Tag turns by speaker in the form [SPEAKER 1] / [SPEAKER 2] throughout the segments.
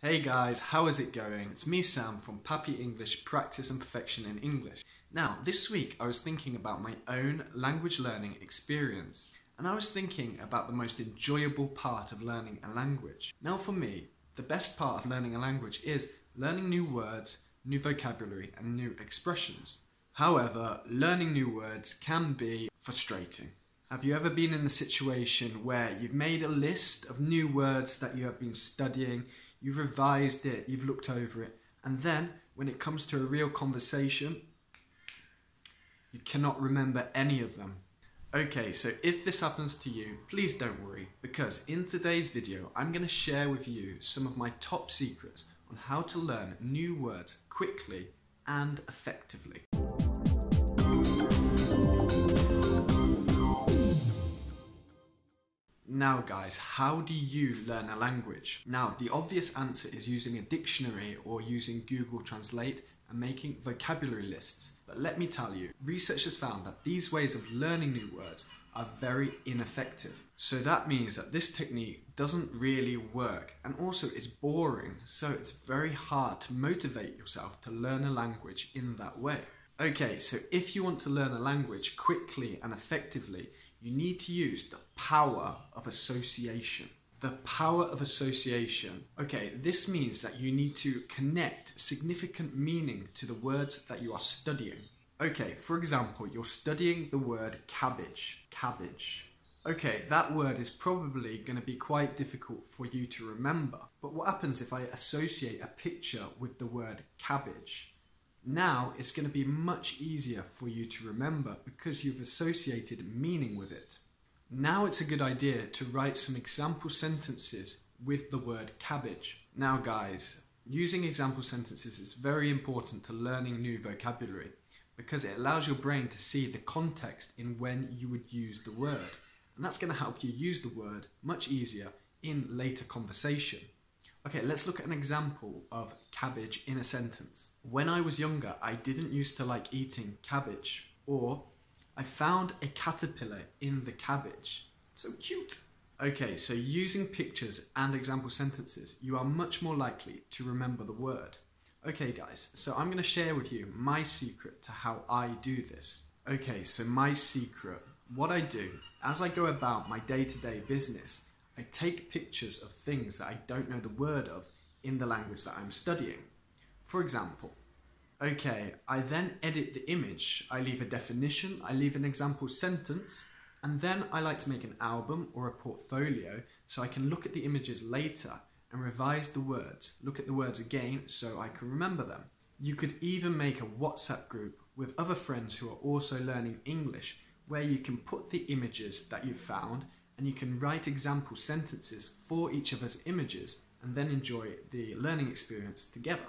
[SPEAKER 1] Hey guys, how is it going? It's me Sam from Pappy English Practice and Perfection in English. Now, this week I was thinking about my own language learning experience, and I was thinking about the most enjoyable part of learning a language. Now for me, the best part of learning a language is learning new words, new vocabulary and new expressions. However, learning new words can be frustrating. Have you ever been in a situation where you've made a list of new words that you have been studying, you've revised it, you've looked over it, and then when it comes to a real conversation, you cannot remember any of them? Okay, so if this happens to you, please don't worry, because in today's video, I'm going to share with you some of my top secrets on how to learn new words quickly and effectively. Now guys, how do you learn a language? Now, the obvious answer is using a dictionary or using Google Translate and making vocabulary lists. But let me tell you, research has found that these ways of learning new words are very ineffective. So that means that this technique doesn't really work, and also it's boring, so it's very hard to motivate yourself to learn a language in that way. Okay, so if you want to learn a language quickly and effectively, you need to use the power of association. The power of association. Okay, this means that you need to connect significant meaning to the words that you are studying. Okay, for example, you're studying the word cabbage. Cabbage. Okay, that word is probably going to be quite difficult for you to remember. But what happens if I associate a picture with the word cabbage? Now it's going to be much easier for you to remember because you've associated meaning with it. Now it's a good idea to write some example sentences with the word cabbage. Now guys, using example sentences is very important to learning new vocabulary because it allows your brain to see the context in when you would use the word. And that's going to help you use the word much easier in later conversation. Okay, let's look at an example of cabbage in a sentence. When I was younger, I didn't used to like eating cabbage. Or, I found a caterpillar in the cabbage. It's so cute. Okay, so using pictures and example sentences, you are much more likely to remember the word. Okay guys, so I'm going to share with you my secret to how I do this. Okay, so my secret. What I do, as I go about my day-to-day business, I take pictures of things that I don't know the word of in the language that I'm studying. For example, okay, I then edit the image. I leave a definition, I leave an example sentence, and then I like to make an album or a portfolio so I can look at the images later and revise the words, look at the words again so I can remember them. You could even make a WhatsApp group with other friends who are also learning English where you can put the images that you've found and you can write example sentences for each of us images and then enjoy the learning experience together.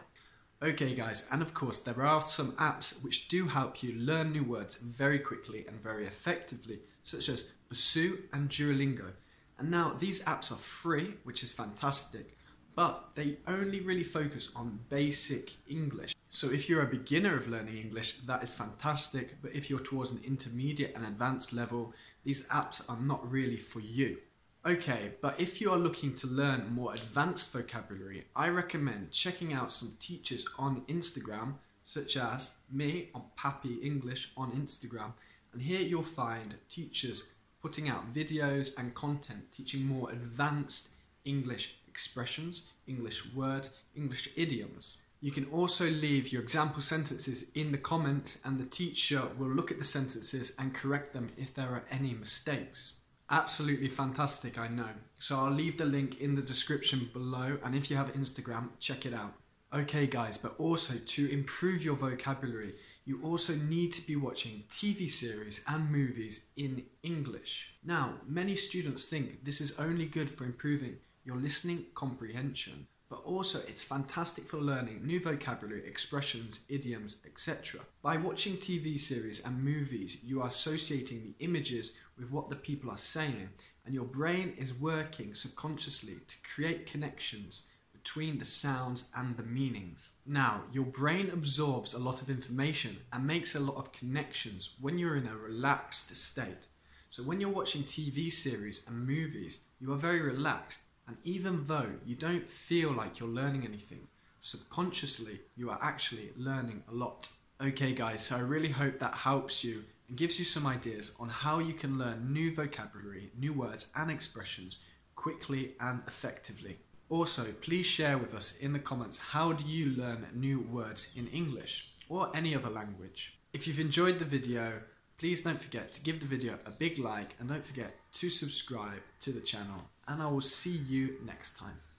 [SPEAKER 1] Okay guys, and of course there are some apps which do help you learn new words very quickly and very effectively, such as Busuu and Duolingo. And now these apps are free, which is fantastic, but they only really focus on basic English. So if you're a beginner of learning English, that is fantastic, but if you're towards an intermediate and advanced level, these apps are not really for you. Okay, but if you are looking to learn more advanced vocabulary, I recommend checking out some teachers on Instagram, such as me on Pappy English on Instagram, and here you'll find teachers putting out videos and content teaching more advanced English expressions, English words, English idioms. You can also leave your example sentences in the comments and the teacher will look at the sentences and correct them if there are any mistakes. Absolutely fantastic, I know. So I'll leave the link in the description below, and if you have Instagram, check it out. Okay guys, but also to improve your vocabulary, you also need to be watching TV series and movies in English. Now, many students think this is only good for improving your listening comprehension, but also it's fantastic for learning new vocabulary, expressions, idioms, etc. By watching TV series and movies, you are associating the images with what the people are saying, and your brain is working subconsciously to create connections between the sounds and the meanings. Now, your brain absorbs a lot of information and makes a lot of connections when you're in a relaxed state. So when you're watching TV series and movies, you are very relaxed, And even though you don't feel like you're learning anything, subconsciously you are actually learning a lot. Okay guys, so I really hope that helps you and gives you some ideas on how you can learn new vocabulary, new words and expressions quickly and effectively. Also, please share with us in the comments, how do you learn new words in English or any other language? If you've enjoyed the video, please don't forget to give the video a big like and don't forget to subscribe to the channel, and I will see you next time.